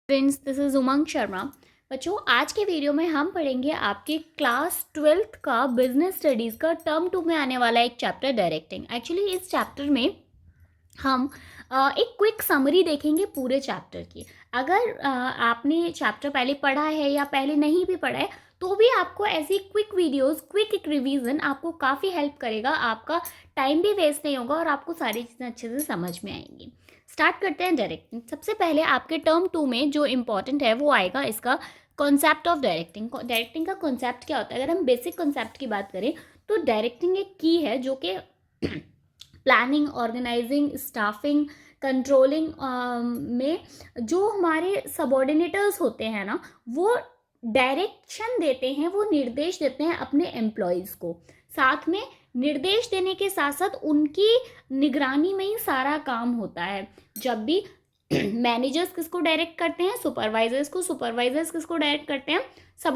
Friends, this is उमंग शर्मा। बच्चों, आज के वीडियो में हम पढ़ेंगे आपके क्लास 12th का बिजनेस स्टडीज़ का टर्म 2 में आने वाला एक चैप्टर डायरेक्टिंग। एक्चुअली इस चैप्टर में हम एक क्विक समरी देखेंगे पूरे चैप्टर की। अगर आपने चैप्टर पहले पढ़ा है या पहले नहीं भी पढ़ा है तो भी आपको ऐसी क्विक वीडियोस, क्विक एक रिवीजन आपको काफ़ी हेल्प करेगा। आपका टाइम भी वेस्ट नहीं होगा और आपको सारी चीज़ें अच्छे से समझ में आएंगी। स्टार्ट करते हैं डायरेक्टिंग। सबसे पहले आपके टर्म 2 में जो इम्पॉर्टेंट है वो आएगा इसका कॉन्सेप्ट ऑफ डायरेक्टिंग। डायरेक्टिंग का कॉन्सेप्ट क्या होता है? अगर हम बेसिक कॉन्सेप्ट की बात करें तो डायरेक्टिंग एक की है जो कि प्लानिंग, ऑर्गेनाइजिंग, स्टाफिंग, कंट्रोलिंग में जो हमारे सबॉर्डिनेटर्स होते हैं ना, वो डायरेक्शन देते हैं, वो निर्देश देते हैं अपने एम्प्लॉयज़ को। साथ में निर्देश देने के साथ साथ उनकी निगरानी में ही सारा काम होता है। जब भी मैनेजर्स किसको डायरेक्ट करते हैं? सुपरवाइजर्स को। सुपरवाइजर्स किसको डायरेक्ट करते हैं? सब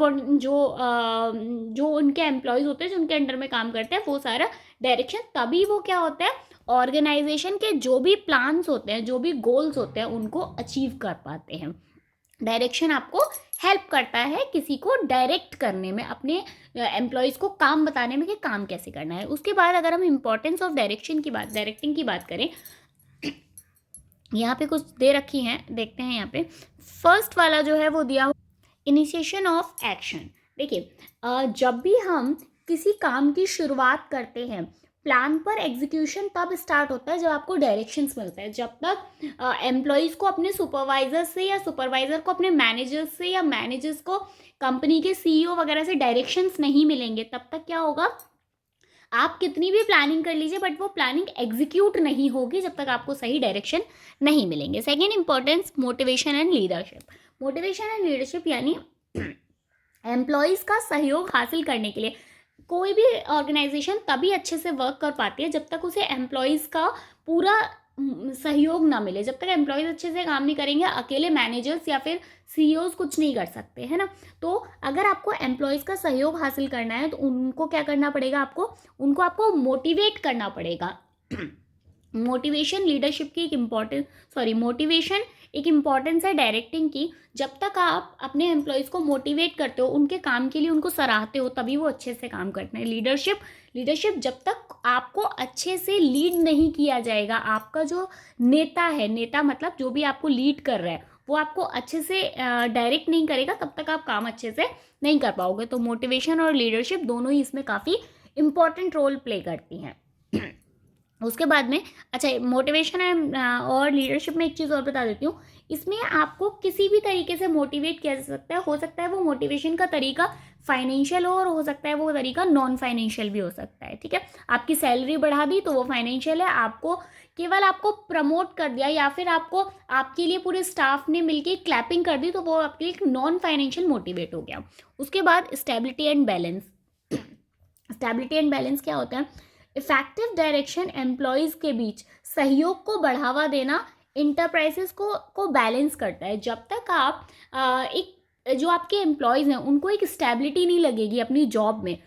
जो उनके एम्प्लॉयज़ होते हैं, जो उनके अंडर में काम करते हैं, वो सारा डायरेक्शन। तभी वो क्या होता है, ऑर्गेनाइजेशन के जो भी प्लान्स होते हैं, जो भी गोल्स होते हैं, उनको अचीव कर पाते हैं। डायरेक्शन आपको हेल्प करता है किसी को डायरेक्ट करने में, अपने एम्प्लॉयज़ को काम बताने में कि काम कैसे करना है। उसके बाद अगर हम इंपॉर्टेंस ऑफ डायरेक्टिंग की बात करें, यहाँ पे कुछ दे रखी हैं, देखते हैं। यहाँ पे फर्स्ट वाला जो है वो दिया इनिशिएशन ऑफ एक्शन। देखिए, जब भी हम किसी काम की शुरुआत करते हैं, प्लान पर एग्जीक्यूशन तब स्टार्ट होता है जब आपको डायरेक्शंस मिलते हैं। जब तक एम्प्लॉयज़ को अपने सुपरवाइजर से या सुपरवाइजर को अपने मैनेजर्स से या मैनेजर्स को कंपनी के सीईओ वगैरह से डायरेक्शंस नहीं मिलेंगे, तब तक क्या होगा, आप कितनी भी प्लानिंग कर लीजिए बट वो प्लानिंग एग्जीक्यूट नहीं होगी जब तक आपको सही डायरेक्शन नहीं मिलेंगे। Second importance, motivation and leadership. Motivation and leadership यानी एम्प्लॉयज़ का सहयोग हासिल करने के लिए कोई भी ऑर्गेनाइजेशन तभी अच्छे से वर्क कर पाती है जब तक उसे एम्प्लॉयज़ का पूरा सहयोग ना मिले। जब तक एम्प्लॉयज़ अच्छे से काम नहीं करेंगे, अकेले मैनेजर्स या फिर सीईओज कुछ नहीं कर सकते, है ना। तो अगर आपको एम्प्लॉयज़ का सहयोग हासिल करना है तो उनको क्या करना पड़ेगा, आपको मोटिवेट करना पड़ेगा। मोटिवेशन लीडरशिप की मोटिवेशन एक इम्पॉर्टेंस है डायरेक्टिंग की। जब तक आप अपने एम्प्लॉयज़ को मोटिवेट करते हो, उनके काम के लिए उनको सराहते हो, तभी वो अच्छे से काम करते हैं। लीडरशिप जब तक आपको अच्छे से लीड नहीं किया जाएगा, आपका जो नेता मतलब जो भी आपको लीड कर रहा है, वो आपको अच्छे से डायरेक्ट नहीं करेगा, तब तक आप काम अच्छे से नहीं कर पाओगे। तो मोटिवेशन और लीडरशिप दोनों ही इसमें काफ़ी इम्पॉर्टेंट रोल प्ले करती हैं। उसके बाद में, अच्छा, मोटिवेशन और लीडरशिप में एक चीज़ और बता देती हूँ। इसमें आपको किसी भी तरीके से मोटिवेट किया जा सकता है। हो सकता है वो मोटिवेशन का तरीका फाइनेंशियल हो सकता है वो तरीका नॉन फाइनेंशियल भी हो सकता है। ठीक है, आपकी सैलरी बढ़ा दी तो वो फाइनेंशियल है, आपको प्रमोट कर दिया या फिर आपके लिए पूरे स्टाफ ने मिलकर क्लैपिंग कर दी तो वो आपके लिए एक नॉन फाइनेंशियल मोटिवेट हो गया। उसके बाद stability and balance. Stability and balance क्या होता है? इफेक्टिव डायरेक्शन एम्प्लॉयज़ के बीच सहयोग को बढ़ावा देना इंटरप्राइजेस को बैलेंस करता है। जब तक आप एक जो आपके एम्प्लॉयज़ हैं उनको एक स्टेबिलिटी नहीं लगेगी अपनी जॉब में,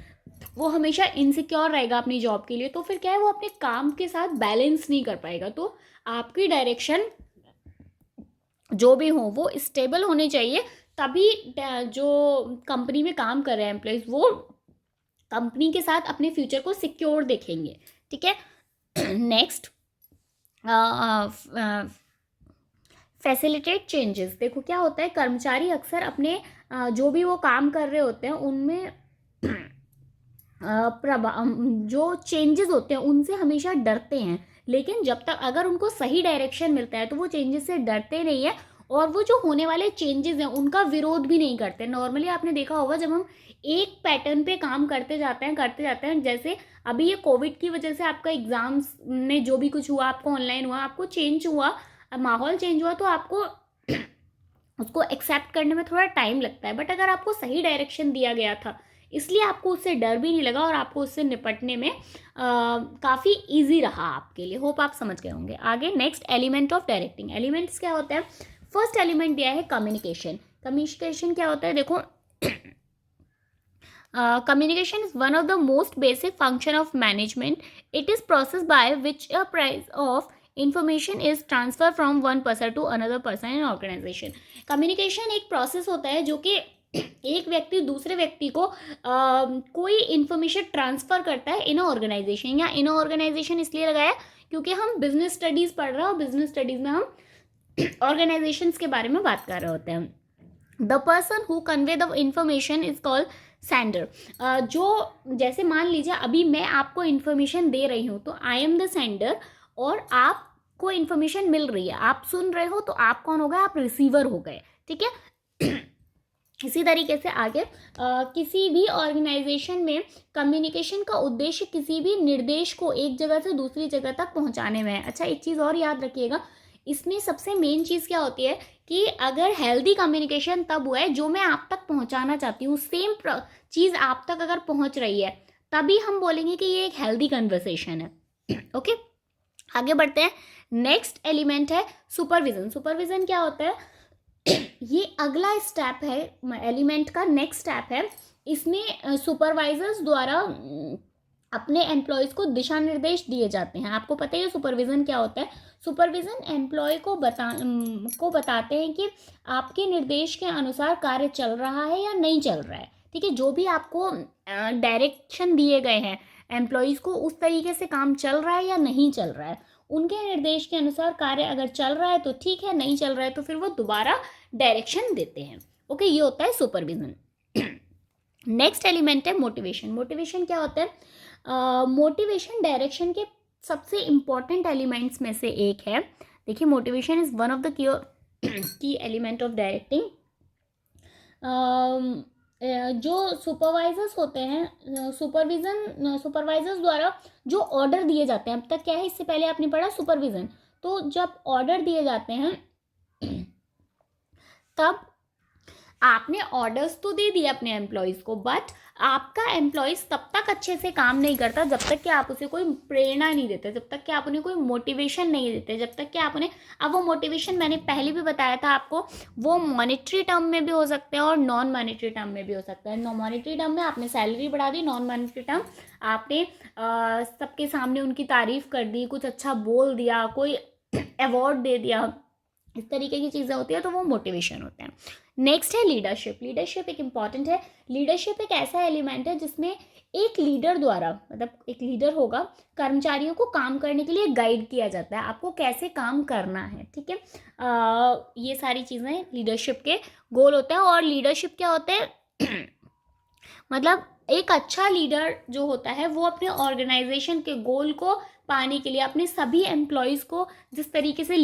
वो हमेशा इनसिक्योर रहेगा अपनी जॉब के लिए, तो फिर क्या है, वो अपने काम के साथ बैलेंस नहीं कर पाएगा। तो आपकी डायरेक्शन जो भी हो वो स्टेबल होने चाहिए, तभी जो कंपनी में काम कर रहे हैं एम्प्लॉयज़, वो कंपनी के साथ अपने फ्यूचर को सिक्योर देखेंगे। ठीक है, नेक्स्ट, फैसिलिटेट चेंजेस। देखो क्या होता है, कर्मचारी अक्सर अपने जो भी वो काम कर रहे होते हैं उनमें जो चेंजेस होते हैं उनसे हमेशा डरते हैं, लेकिन जब तक अगर उनको सही डायरेक्शन मिलता है तो वो चेंजेस से डरते नहीं है और वो जो होने वाले चेंजेस हैं उनका विरोध भी नहीं करते। नॉर्मली आपने देखा होगा, जब हम एक पैटर्न पे काम करते जाते हैं, जैसे अभी ये कोविड की वजह से आपका एग्जाम्स में जो भी कुछ हुआ, आपको ऑनलाइन हुआ, आपको चेंज हुआ, माहौल चेंज हुआ, तो आपको उसको एक्सेप्ट करने में थोड़ा टाइम लगता है। बट अगर आपको सही डायरेक्शन दिया गया था, इसलिए आपको उससे डर भी नहीं लगा और आपको उससे निपटने में काफ़ी ईजी रहा आपके लिए। होप आप समझ गए होंगे। आगे next, element of directing. Elements क्या होते हैं? फर्स्ट एलिमेंट दिया है कम्युनिकेशन। कम्युनिकेशन क्या होता है? देखो, communication is one of the most basic function of management. It is process by which a price of information is transfer from one person to another person in organisation. Communication एक process होता है जो कि एक व्यक्ति दूसरे व्यक्ति को कोई इन्फॉर्मेशन ट्रांसफ़र करता है इन ऑर्गेनाइजेशन, या इन ऑर्गेनाइजेशन इसलिए लगाया क्योंकि हम बिजनेस स्टडीज़ पढ़ रहे हैं और बिजनेस स्टडीज़ में हम ऑर्गेनाइजेशंस के बारे में बात कर रहे होते हैं। The person who convey the information is called sender. जो जैसे मान लीजिए अभी मैं आपको इन्फॉर्मेशन दे रही हूँ तो आई एम द सेंडर, और आपको इन्फॉर्मेशन मिल रही है, आप सुन रहे हो, तो आप कौन हो गए? आप रिसीवर हो गए, ठीक है। इसी तरीके से आगे किसी भी ऑर्गेनाइजेशन में कम्युनिकेशन का उद्देश्य किसी भी निर्देश को एक जगह से दूसरी जगह तक पहुंचाने में है। अच्छा, एक चीज़ और याद रखिएगा, इसमें सबसे मेन चीज़ क्या होती है कि अगर हेल्दी कम्युनिकेशन तब हुआ है जो मैं आप तक पहुंचाना चाहती हूँ, सेम चीज़ आप तक अगर पहुंच रही है तभी हम बोलेंगे कि ये एक हेल्दी कन्वर्सेशन है। ओके, आगे बढ़ते हैं। नेक्स्ट एलिमेंट है सुपरविजन। सुपरविजन क्या होता है? ये अगला स्टेप है एलिमेंट का, नेक्स्ट स्टेप है। इसमें सुपरवाइजर्स द्वारा अपने एम्प्लॉयज़ को दिशा निर्देश दिए जाते हैं। आपको पता है सुपरविज़न क्या होता है? सुपरविज़न एम्प्लॉय को बताते हैं कि आपके निर्देश के अनुसार कार्य चल रहा है या नहीं चल रहा है, ठीक है। जो भी आपको डायरेक्शन दिए गए हैं एम्प्लॉयज़ को, उस तरीके से काम चल रहा है या नहीं चल रहा है। उनके निर्देश के अनुसार कार्य अगर चल रहा है तो ठीक है, नहीं चल रहा है तो फिर वो दोबारा डायरेक्शन देते हैं। ओके, ये होता है सुपरविज़न। नेक्स्ट एलिमेंट है मोटिवेशन। मोटिवेशन क्या होता है? मोटिवेशन डायरेक्शन के सबसे इम्पॉर्टेंट एलिमेंट्स में से एक है। देखिए, motivation is one of the key element of directing. जो सुपरवाइजर्स होते हैं, सुपरवाइजर्स द्वारा जो ऑर्डर दिए जाते हैं, अब तक क्या है, इससे पहले आपने पढ़ा सुपरविज़न, तो जब ऑर्डर दिए जाते हैं तब आपने ऑर्डर्स तो दे दिए अपने एम्प्लॉयज़ को, बट आपका एम्प्लॉयज़ तब तक अच्छे से काम नहीं करता जब तक कि आप उसे कोई प्रेरणा नहीं देते, जब तक कि आप उन्हें कोई मोटिवेशन नहीं देते, जब तक कि आप उन्हें, अब वो मोटिवेशन मैंने पहले भी बताया था आपको, वो मॉनेटरी टर्म में भी हो सकते हैं और नॉन मॉनेटरी टर्म में भी हो सकता है। नॉन मॉनेटरी टर्म में आपने सैलरी बढ़ा दी, नॉन मॉनेटरी टर्म आपने सबके सामने उनकी तारीफ़ कर दी, कुछ अच्छा बोल दिया, कोई अवार्ड दे दिया, इस तरीके की चीज़ें होती है, तो वो मोटिवेशन होते हैं। नेक्स्ट है लीडरशिप। लीडरशिप एक इम्पॉर्टेंट है। लीडरशिप एक ऐसा एलिमेंट है जिसमें एक लीडर द्वारा, मतलब एक लीडर होगा, कर्मचारियों को काम करने के लिए गाइड किया जाता है, आपको कैसे काम करना है, ठीक है। ये सारी चीज़ें लीडरशिप के गोल होते हैं। और लीडरशिप क्या होते हैं? मतलब एक अच्छा लीडर जो होता है वो अपने ऑर्गेनाइजेशन के गोल को पाने के लिए अपने सभी एम्प्लॉयज़ को जिस तरीके से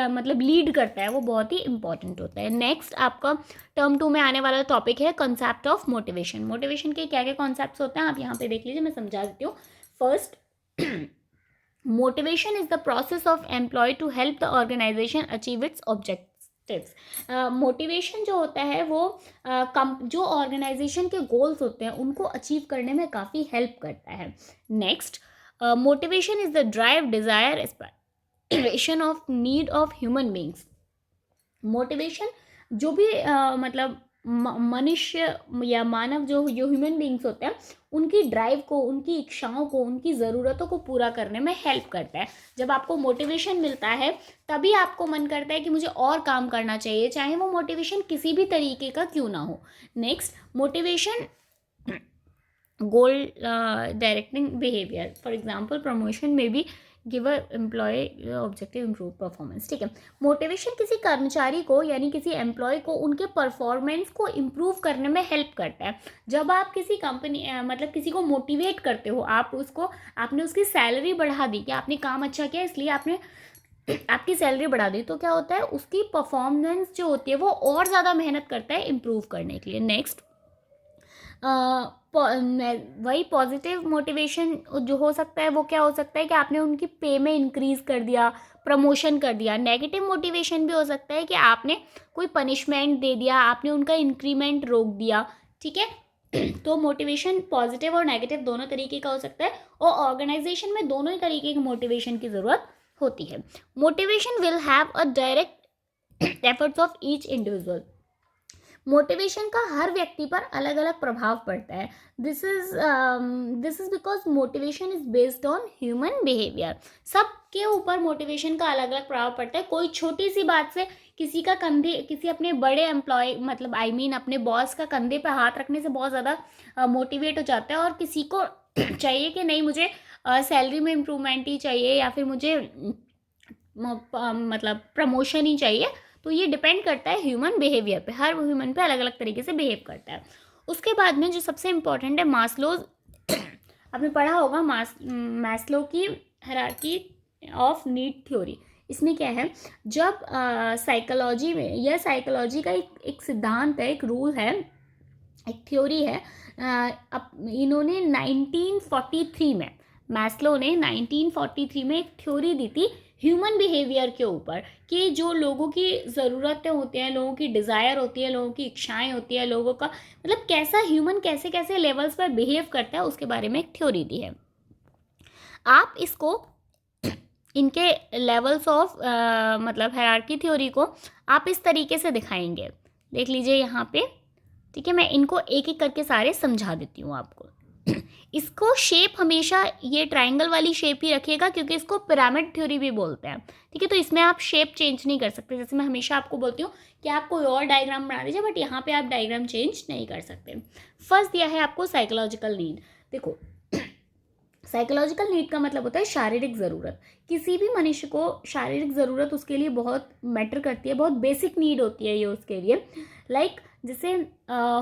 मतलब लीड करता है, वो बहुत ही इंपॉर्टेंट होता है। नेक्स्ट आपका टर्म 2 में आने वाला टॉपिक है कॉन्सेप्ट ऑफ मोटिवेशन। मोटिवेशन के क्या क्या कॉन्सेप्ट्स होते हैं आप यहाँ पे देख लीजिए, मैं समझा देती हूँ। First, motivation is the process of employ to help the organisation achieve its objectives. Motivation जो होता है वो जो ऑर्गेनाइजेशन के गोल्स होते हैं उनको अचीव करने में काफ़ी हेल्प करता है। Next, motivation is the drive, desire, aspiration of need of human beings. Motivation जो भी मतलब मनुष्य या मानव जो ह्यूमन बींग्स होते हैं उनकी ड्राइव को, उनकी इच्छाओं को, उनकी ज़रूरतों को पूरा करने में हेल्प करता है। जब आपको मोटिवेशन मिलता है तभी आपको मन करता है कि मुझे और काम करना चाहिए, चाहे वो मोटिवेशन किसी भी तरीके का क्यों ना हो। Next, motivation goal directing behaviour. For example, promotion में भी give a employ objective improve performance, ठीक है। मोटिवेशन किसी कर्मचारी को यानी किसी एम्प्लॉय को उनके परफॉर्मेंस को इम्प्रूव करने में हेल्प करता है। जब आप किसी कंपनी मतलब किसी को मोटिवेट करते हो, आपने उसकी सैलरी बढ़ा दी कि आपने काम अच्छा किया इसलिए आपने आपकी सैलरी बढ़ा दी, तो क्या होता है, उसकी परफॉर्मेंस जो होती है वो और ज़्यादा मेहनत करता है इम्प्रूव करने के लिए। नेक्स्ट, वही पॉजिटिव मोटिवेशन जो हो सकता है वो क्या हो सकता है कि आपने उनकी पे में इंक्रीज़ कर दिया, प्रमोशन कर दिया। नेगेटिव मोटिवेशन भी हो सकता है कि आपने कोई पनिशमेंट दे दिया, आपने उनका इंक्रीमेंट रोक दिया, ठीक है। तो मोटिवेशन पॉजिटिव और नेगेटिव दोनों तरीके का हो सकता है और ऑर्गेनाइजेशन में दोनों ही तरीके के मोटिवेशन की ज़रूरत होती है। Motivation will have a direct efforts of each individual. Motivation का हर व्यक्ति पर अलग अलग प्रभाव पड़ता है। This is because motivation is based on human behaviour. सबके ऊपर मोटिवेशन का अलग अलग प्रभाव पड़ता है। कोई छोटी सी बात से किसी का कंधे, किसी अपने बड़े एम्प्लॉय मतलब अपने बॉस का कंधे पे हाथ रखने से बहुत ज़्यादा मोटिवेट हो जाता है, और किसी को चाहिए कि नहीं मुझे सैलरी में इम्प्रूवमेंट ही चाहिए, या फिर मुझे मतलब प्रमोशन ही चाहिए। तो ये डिपेंड करता है ह्यूमन बिहेवियर पे। हर ह्यूमन पे अलग अलग तरीके से बिहेव करता है। उसके बाद में जो सबसे इम्पोर्टेंट है मास्लोज, आपने पढ़ा होगा मैस्लो की हायरार्की ऑफ नीड थ्योरी। इसमें क्या है, जब साइकोलॉजी में, यह साइकोलॉजी का एक सिद्धांत है, एक रूल है, एक थ्योरी है। इन्होंने 1943 में, मैस्लो ने 1943 में एक थ्योरी दी थी ह्यूमन बिहेवियर के ऊपर, कि जो लोगों की ज़रूरतें होती हैं, लोगों की डिज़ायर होती है, लोगों की इच्छाएं होती है, लोगों का मतलब कैसा ह्यूमन कैसे कैसे लेवल्स पर बिहेव करता है, उसके बारे में एक थ्योरी दी है। आप इसको, इनके लेवल्स ऑफ मतलब हायरार्की थ्योरी को आप इस तरीके से दिखाएंगे, देख लीजिए यहाँ पे, ठीक है। मैं इनको एक एक करके सारे समझा देती हूँ आपको। इसको शेप हमेशा ये ट्रायंगल वाली शेप ही रखिएगा, क्योंकि इसको पिरामिड थ्योरी भी बोलते हैं, ठीक है। तो इसमें आप शेप चेंज नहीं कर सकते। जैसे मैं हमेशा आपको बोलती हूँ कि आप कोई और डायग्राम बना दीजिए, बट यहाँ पे आप डायग्राम चेंज नहीं कर सकते। फर्स्ट दिया है आपको साइकोलॉजिकल नीड। देखो, साइकोलॉजिकल नीड का मतलब होता है शारीरिक ज़रूरत। किसी भी मनुष्य को शारीरिक ज़रूरत उसके लिए बहुत मैटर करती है, बहुत बेसिक नीड होती है ये उसके लिए। लाइक जैसे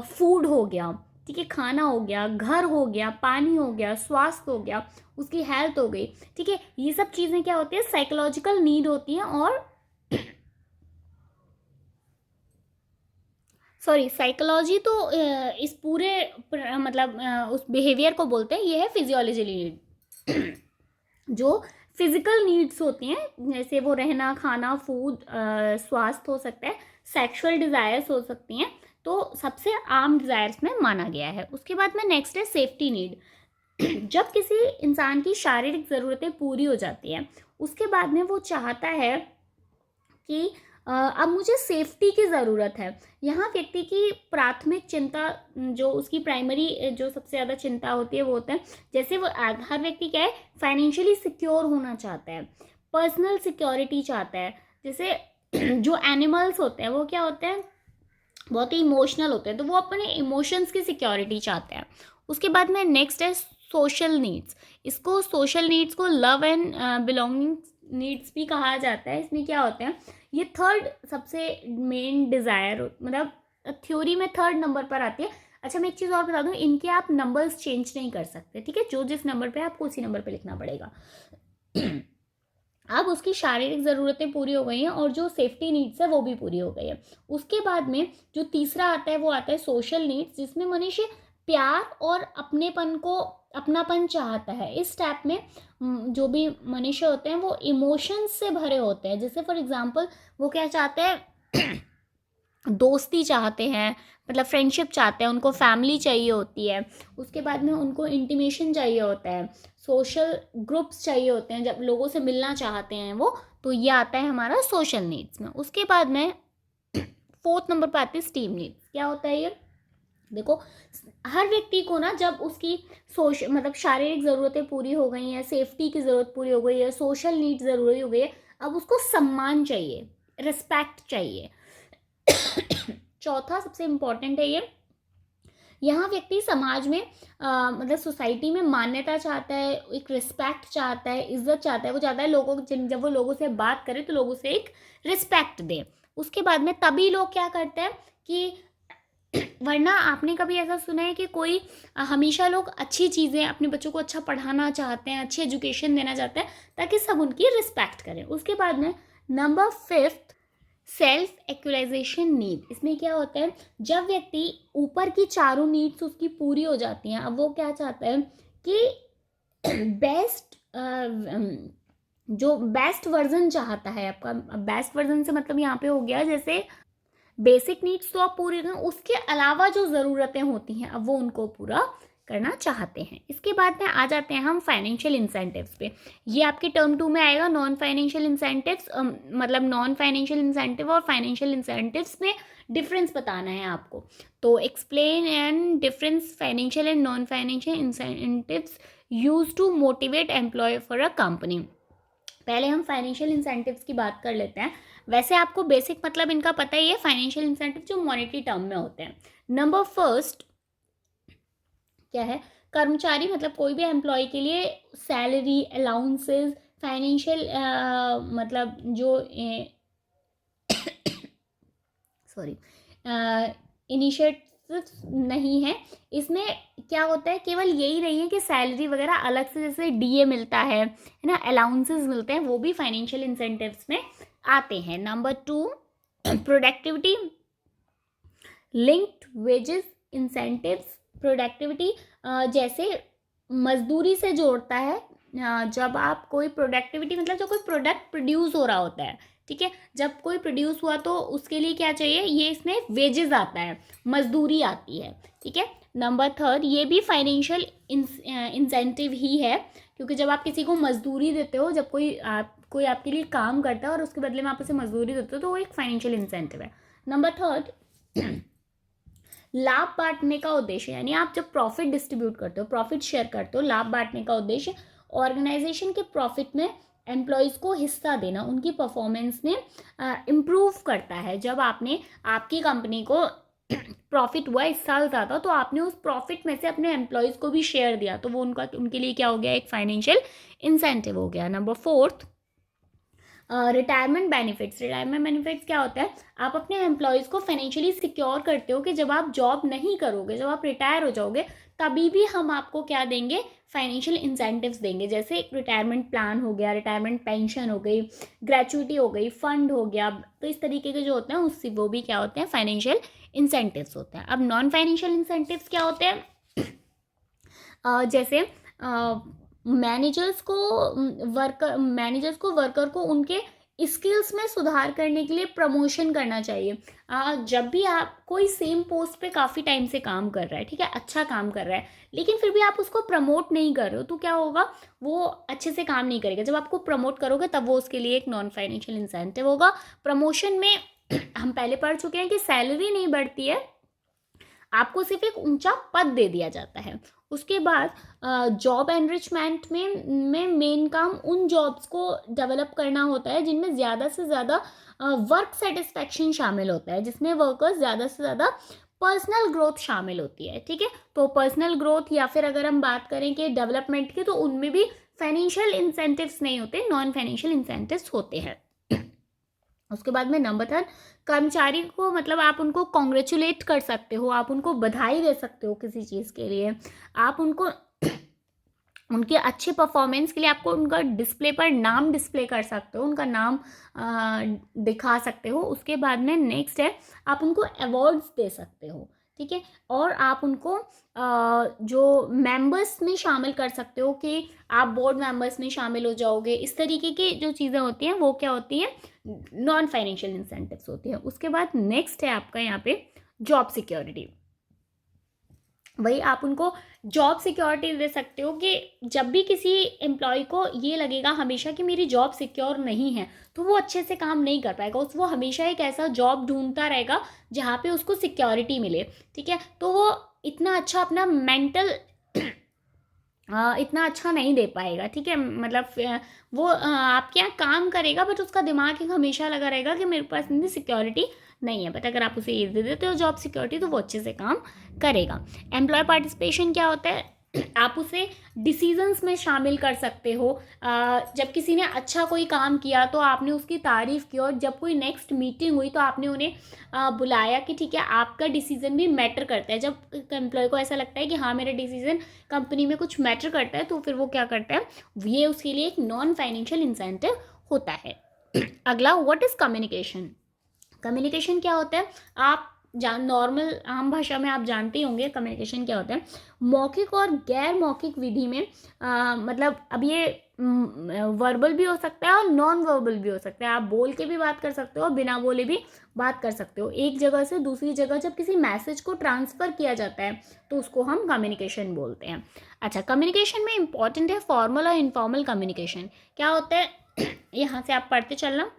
फूड हो गया, ठीक है, खाना हो गया, घर हो गया, पानी हो गया, स्वास्थ्य हो गया, उसकी हेल्थ हो गई, ठीक है। ये सब चीज़ें क्या होती है, साइकोलॉजिकल नीड होती हैं। और सॉरी, साइकोलॉजी तो इस पूरे मतलब उस बिहेवियर को बोलते हैं। ये है फिजियोलॉजिकल नीड। जो फिजिकल नीड्स होती हैं, जैसे वो रहना, खाना, फूड, स्वास्थ्य हो सकता है, सेक्सुअल डिज़ायर्स हो सकती हैं, तो सबसे आम डिज़ायर्स में माना गया है। उसके बाद में नेक्स्ट है सेफ्टी नीड। जब किसी इंसान की शारीरिक ज़रूरतें पूरी हो जाती हैं, उसके बाद में वो चाहता है कि अब मुझे सेफ्टी की ज़रूरत है। यहाँ व्यक्ति की प्राथमिक चिंता, जो उसकी प्राइमरी जो सबसे ज़्यादा चिंता होती है वो होता है, जैसे वो हर व्यक्ति क्या है, फाइनेंशियली सिक्योर होना चाहता है, पर्सनल सिक्योरिटी चाहता है। जैसे जो एनिमल्स होते हैं वो क्या होते हैं, बहुत ही इमोशनल होते हैं, तो वो अपने इमोशंस की सिक्योरिटी चाहते हैं। उसके बाद में नेक्स्ट है सोशल नीड्स। इसको सोशल नीड्स को लव एंड बिलोंगिंग नीड्स भी कहा जाता है। इसमें क्या होते हैं, ये थर्ड सबसे मेन डिज़ायर, मतलब थ्योरी में थर्ड नंबर पर आती है। अच्छा, मैं एक चीज़ और बता दूँ, इनके आप नंबर्स चेंज नहीं कर सकते, ठीक है। जो जिस नंबर पे आपको उसी नंबर पे लिखना पड़ेगा। अब उसकी शारीरिक ज़रूरतें पूरी हो गई हैं, और जो सेफ्टी नीड्स है वो भी पूरी हो गई है। उसके बाद में जो तीसरा आता है वो आता है सोशल नीड्स, जिसमें मनुष्य प्यार और अपनापन चाहता है। इस टाइप में जो भी मनुष्य होते हैं वो इमोशंस से भरे होते हैं। जैसे फॉर एग्जांपल वो क्या चाहते हैं, दोस्ती चाहते हैं, मतलब फ्रेंडशिप चाहते हैं, उनको फैमिली चाहिए होती है। उसके बाद में उनको इंटीमेशन चाहिए होता है, सोशल ग्रुप्स चाहिए होते हैं, जब लोगों से मिलना चाहते हैं वो, तो ये आता है हमारा सोशल नीड्स में। उसके बाद में फोर्थ नंबर पर आती है स्टीम नीड्स। क्या होता है ये, देखो, हर व्यक्ति को ना जब उसकी मतलब शारीरिक ज़रूरतें पूरी हो गई हैं, सेफ्टी की ज़रूरत पूरी हो गई है, सोशल नीड ज़रूरी हो गई है, अब उसको सम्मान चाहिए, रिस्पेक्ट चाहिए। चौथा सबसे इम्पॉर्टेंट है ये, यहाँ व्यक्ति समाज में मतलब सोसाइटी में मान्यता चाहता है, एक रिस्पेक्ट चाहता है, इज्जत चाहता है। वो चाहता है लोगों, जब वो लोगों से बात करे तो लोगों से एक रिस्पेक्ट दे। उसके बाद में तभी लोग क्या करते हैं कि वरना आपने कभी ऐसा सुना है कि कोई हमेशा लोग अच्छी चीज़ें, अपने बच्चों को अच्छा पढ़ाना चाहते हैं, अच्छी एजुकेशन देना चाहते हैं, ताकि सब उनकी रिस्पेक्ट करें। उसके बाद में नंबर 5 सेल्फ एक्चुअलाइजेशन नीड। इसमें क्या होता है, जब व्यक्ति ऊपर की चारों नीड्स उसकी पूरी हो जाती हैं, अब वो क्या चाहता है कि बेस्ट जो बेस्ट वर्जन चाहता है आपका। बेस्ट वर्जन से मतलब यहाँ पे हो गया, जैसे बेसिक नीड्स तो आप पूरी करें, उसके अलावा जो ज़रूरतें होती हैं अब वो उनको पूरा करना चाहते हैं। इसके बाद में आ जाते हैं हम फाइनेंशियल इंसेंटिव्स पे। ये आपके टर्म 2 में आएगा, नॉन फाइनेंशियल इंसेंटिव्स, मतलब नॉन फाइनेंशियल इंसेंटिव और फाइनेंशियल इंसेंटिव्स में डिफरेंस बताना है आपको। तो explain and difference financial and non financial incentives use to motivate employ for a company. पहले हम फाइनेंशियल इंसेंटिव्स की बात कर लेते हैं। वैसे आपको बेसिक मतलब इनका पता ही है, फाइनेंशियल इंसेंटिव जो मॉनेटरी टर्म में होते हैं। नंबर फर्स्ट क्या है, कर्मचारी मतलब कोई भी एम्प्लॉय के लिए सैलरी, अलाउंसेस, फाइनेंशियल मतलब जो सॉरी इनिशिएटिव्स नहीं है इसमें। क्या होता है, केवल यही नहीं है कि सैलरी वगैरह अलग से जैसे डीए मिलता है ना, अलाउंसेस मिलते हैं, वो भी फाइनेंशियल इंसेंटिव्स में आते हैं। Number 2 productivity linked wages incentives. Productivity जैसे मजदूरी से जोड़ता है। जब आप कोई प्रोडक्टिविटी मतलब जब कोई प्रोडक्ट प्रोड्यूस हो रहा होता है, ठीक है, जब कोई प्रोड्यूस हुआ तो उसके लिए क्या चाहिए, ये इसमें वेजेस आता है, मजदूरी आती है, ठीक है। नंबर 3 ये भी फाइनेंशियल इंसेंटिव ही है, क्योंकि जब आप किसी को मजदूरी देते हो, जब कोई आपके लिए काम करता है और उसके बदले में आप उसे मजदूरी देते हो, तो वो एक फाइनेंशियल इंसेंटिव है। नंबर 3 लाभ बांटने का उद्देश्य, यानी आप जब प्रॉफिट डिस्ट्रीब्यूट करते हो, प्रॉफिट शेयर करते हो, लाभ बांटने का उद्देश्य ऑर्गेनाइजेशन के प्रॉफिट में एम्प्लॉयज़ को हिस्सा देना, उनकी परफॉर्मेंस में इम्प्रूव करता है। जब आपकी कंपनी को प्रॉफिट हुआ इस साल ज़्यादा, तो आपने उस प्रॉफिट में से अपने एम्प्लॉयज़ को भी शेयर दिया, तो वो उनके लिए क्या हो गया, एक फाइनेंशियल इंसेंटिव हो गया। Number 4 retirement benefits. Retirement benefits क्या होता है, आप अपने एम्प्लॉयज़ को फाइनेंशियली सिक्योर करते हो कि जब आप जॉब नहीं करोगे, जब आप रिटायर हो जाओगे, तभी भी हम आपको क्या देंगे, फाइनेंशियल इंसेंटिव्स देंगे। जैसे एक रिटायरमेंट प्लान हो गया, रिटायरमेंट पेंशन हो गई, ग्रेचुइटी हो गई, फंड हो गया, तो इस तरीके के जो होते हैं उससे वो भी क्या होते हैं, फाइनेंशियल इंसेंटिव्स होते हैं। अब नॉन फाइनेंशियल इंसेंटिव्स क्या होते हैं, जैसे मैनेजर्स को वर्कर को उनके स्किल्स में सुधार करने के लिए प्रमोशन करना चाहिए। जब भी आप कोई सेम पोस्ट पे काफ़ी टाइम से काम कर रहा है, ठीक है, अच्छा काम कर रहा है, लेकिन फिर भी आप उसको प्रमोट नहीं कर रहे हो, तो क्या होगा, वो अच्छे से काम नहीं करेगा। जब आपको प्रमोट करोगे तब वो उसके लिए एक नॉन फाइनेंशियल इंसेंटिव होगा। प्रमोशन में हम पहले पढ़ चुके हैं कि सैलरी नहीं बढ़ती है, आपको सिर्फ एक ऊंचा पद दे दिया जाता है। उसके बाद जॉब एनरिचमेंट में मेन काम उन जॉब्स को डेवलप करना होता है जिनमें ज़्यादा से ज़्यादा वर्क सेटिस्फैक्शन शामिल होता है, जिसमें वर्कर्स ज़्यादा से ज़्यादा पर्सनल ग्रोथ शामिल होती है, ठीक है। तो पर्सनल ग्रोथ या फिर अगर हम बात करें कि डेवलपमेंट की, तो उनमें भी फाइनेंशियल इंसेंटिव्स नहीं होते, नॉन फाइनेंशियल इंसेंटिव्स होते हैं। उसके बाद में नंबर 3 कर्मचारी को मतलब आप उनको कॉन्ग्रेचुलेट कर सकते हो, आप उनको बधाई दे सकते हो किसी चीज़ के लिए, आप उनको उनके अच्छे परफॉर्मेंस के लिए आपको उनका डिस्प्ले पर नाम डिस्प्ले कर सकते हो, उनका नाम दिखा सकते हो। उसके बाद में नेक्स्ट है, आप उनको अवार्ड्स दे सकते हो, ठीक है, और आप उनको जो मेंबर्स में शामिल कर सकते हो कि आप बोर्ड मेंबर्स में शामिल हो जाओगे। इस तरीके की जो चीज़ें होती हैं वो क्या होती हैं, नॉन फाइनेंशियल इंसेंटिव्स होती है। उसके बाद नेक्स्ट है आपका यहाँ पे जॉब सिक्योरिटी। वही आप उनको जॉब सिक्योरिटी दे सकते हो कि जब भी किसी एम्प्लॉय को ये लगेगा हमेशा कि मेरी जॉब सिक्योर नहीं है, तो वो अच्छे से काम नहीं कर पाएगा, वो हमेशा एक ऐसा जॉब ढूंढता रहेगा जहाँ पे उसको सिक्योरिटी मिले, ठीक है। तो वो इतना अच्छा अपना मेंटल इतना अच्छा नहीं दे पाएगा, ठीक है, मतलब वो आपके यहाँ काम करेगा बट उसका दिमाग एक हमेशा लगा रहेगा कि मेरे पास इतनी सिक्योरिटी नहीं है। बट अगर आप उसे ये दे देते हो जॉब सिक्योरिटी, तो वो अच्छे से काम करेगा। एम्प्लॉय पार्टिसिपेशन क्या होता है, आप उसे डिसीजंस में शामिल कर सकते हो। जब किसी ने अच्छा कोई काम किया तो आपने उसकी तारीफ़ की, और जब कोई नेक्स्ट मीटिंग हुई तो आपने उन्हें बुलाया कि ठीक है, आपका डिसीज़न भी मैटर करता है। जब एम्प्लॉय को ऐसा लगता है कि हाँ मेरा डिसीज़न कंपनी में कुछ मैटर करता है, तो फिर वो क्या करता है, ये उसके लिए एक नॉन फाइनेंशियल इंसेंटिव होता है। अगला, व्हाट इज़ कम्युनिकेशन। कम्युनिकेशन क्या होता है, आप नॉर्मल आम भाषा में आप जानते ही होंगे कम्युनिकेशन क्या होता है। मौखिक और गैर मौखिक विधि में मतलब अब ये वर्बल भी हो सकता है और नॉन वर्बल भी हो सकता है। आप बोल के भी बात कर सकते हो और बिना बोले भी बात कर सकते हो। एक जगह से दूसरी जगह जब किसी मैसेज को ट्रांसफ़र किया जाता है तो उसको हम कम्युनिकेशन बोलते हैं। अच्छा, कम्युनिकेशन में इंपॉर्टेंट है फॉर्मल और इनफॉर्मल कम्युनिकेशन। क्या होता है यहाँ से आप पढ़ते चलना।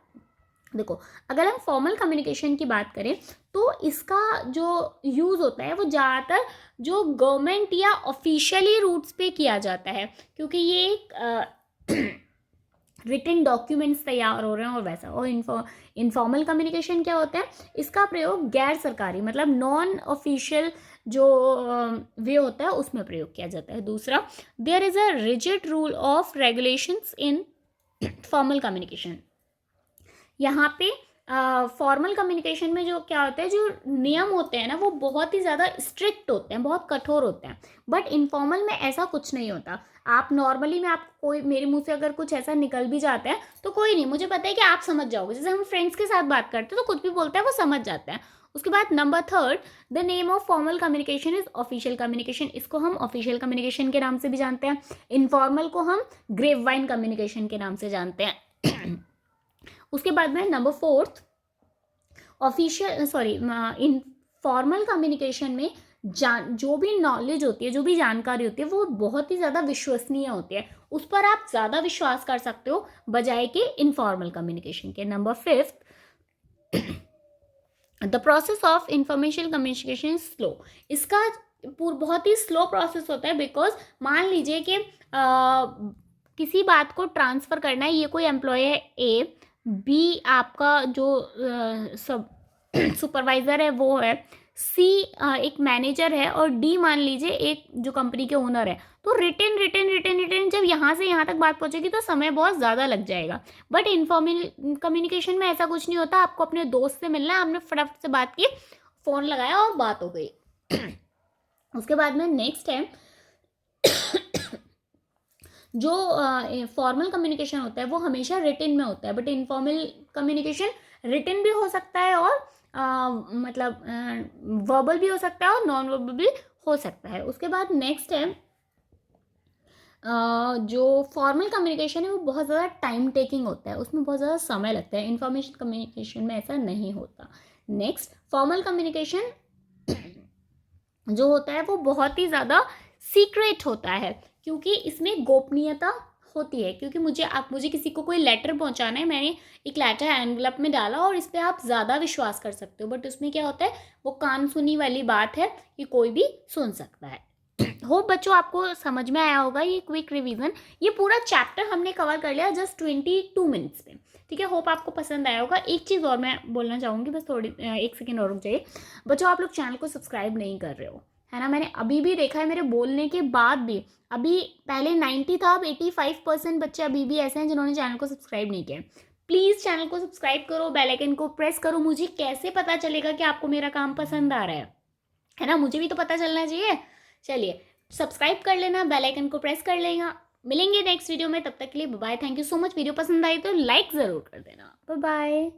देखो, अगर हम फॉर्मल कम्युनिकेशन की बात करें तो इसका जो यूज़ होता है वो ज़्यादातर जो गवर्नमेंट या ऑफिशियली रूट्स पे किया जाता है, क्योंकि ये एक रिटन डॉक्यूमेंट्स तैयार हो रहे हैं और वैसा। और इनफॉर्मल कम्युनिकेशन क्या होता है, इसका प्रयोग गैर सरकारी मतलब नॉन ऑफिशियल जो वे होता है उसमें प्रयोग किया जाता है। दूसरा, there is a rigid rule of regulations in formal communication. यहाँ पे फॉर्मल कम्युनिकेशन में जो क्या होता है, जो नियम होते हैं ना वो बहुत ही ज़्यादा स्ट्रिक्ट होते हैं, बहुत कठोर होते हैं। बट इनफॉर्मल में ऐसा कुछ नहीं होता। आप नॉर्मली में आप कोई मेरे मुंह से अगर कुछ ऐसा निकल भी जाता है तो कोई नहीं, मुझे पता है कि आप समझ जाओगे। जैसे हम फ्रेंड्स के साथ बात करते हैं तो कुछ भी बोलते हैं वो समझ जाते हैं। उसके बाद number third, the name of formal communication is official communication. इसको हम ऑफिशियल कम्युनिकेशन के नाम से भी जानते हैं। इनफॉर्मल को हम ग्रेप वाइन कम्युनिकेशन के नाम से जानते हैं। उसके बाद में नंबर फोर्थ, इन फॉर्मल कम्युनिकेशन में जो भी नॉलेज होती है, जो भी जानकारी होती है वो बहुत ही ज़्यादा विश्वसनीय होती है, उस पर आप ज़्यादा विश्वास कर सकते हो बजाय के इनफॉर्मल कम्युनिकेशन के। Number fifth, the process of information communication is slow. इसका बहुत ही स्लो प्रोसेस होता है, बिकॉज मान लीजिए कि किसी बात को ट्रांसफ़र करना है। ये कोई एम्प्लॉय है ए, बी आपका जो सब सुपरवाइज़र है वो है, सी एक मैनेजर है और डी मान लीजिए एक जो कंपनी के ओनर है। तो रिटर्न जब यहाँ से यहाँ तक बात पहुँचेगी तो समय बहुत ज़्यादा लग जाएगा। बट इनफॉर्मल कम्युनिकेशन में ऐसा कुछ नहीं होता। आपको अपने दोस्त से मिलना है, आपने फटाफट से बात की, फ़ोन लगाया और बात हो गई। उसके बाद में नेक्स्ट है जो फॉर्मल कम्युनिकेशन होता है वो हमेशा रिटन में होता है, बट इनफॉर्मल कम्युनिकेशन रिटन भी हो सकता है और मतलब वर्बल भी हो सकता है और नॉन वर्बल भी हो सकता है। उसके बाद नेक्स्ट है जो फॉर्मल कम्युनिकेशन है वो बहुत ज़्यादा टाइम टेकिंग होता है, उसमें बहुत ज़्यादा समय लगता है। इन्फॉर्मेशन कम्युनिकेशन में ऐसा नहीं होता। नेक्स्ट, फॉर्मल कम्युनिकेशन जो होता है वो बहुत ही ज़्यादा सीक्रेट होता है, क्योंकि इसमें गोपनीयता होती है। क्योंकि मुझे किसी को कोई लेटर पहुंचाना है, मैंने एक लेटर एनवलप में डाला और इस पर आप ज़्यादा विश्वास कर सकते हो। बट उसमें क्या होता है, वो कान सुनी वाली बात है कि कोई भी सुन सकता है। होप बच्चों आपको समझ में आया होगा। ये क्विक रिवीजन, ये पूरा चैप्टर हमने कवर कर लिया जस्ट 22 मिनट्स में। ठीक है, होप आपको पसंद आया होगा। एक चीज़ और मैं बोलना चाहूँगी, बस थोड़ी एक सेकेंड और रुक जाइए। बच्चों, आप लोग चैनल को सब्सक्राइब नहीं कर रहे हो, है ना। मैंने अभी भी देखा है मेरे बोलने के बाद भी, अभी पहले 90 था, अब 85% बच्चे अभी भी ऐसे हैं जिन्होंने चैनल को सब्सक्राइब नहीं किया। प्लीज़ चैनल को सब्सक्राइब करो, बेल आइकन को प्रेस करो। मुझे कैसे पता चलेगा कि आपको मेरा काम पसंद आ रहा है ना, मुझे भी तो पता चलना चाहिए। चलिए, सब्सक्राइब कर लेना, बेल आइकन को प्रेस कर लेना। मिलेंगे नेक्स्ट वीडियो में, तब तक के लिए bye bye. Thank you so much. Video पसंद आई तो लाइक ज़रूर कर देना। Bye bye.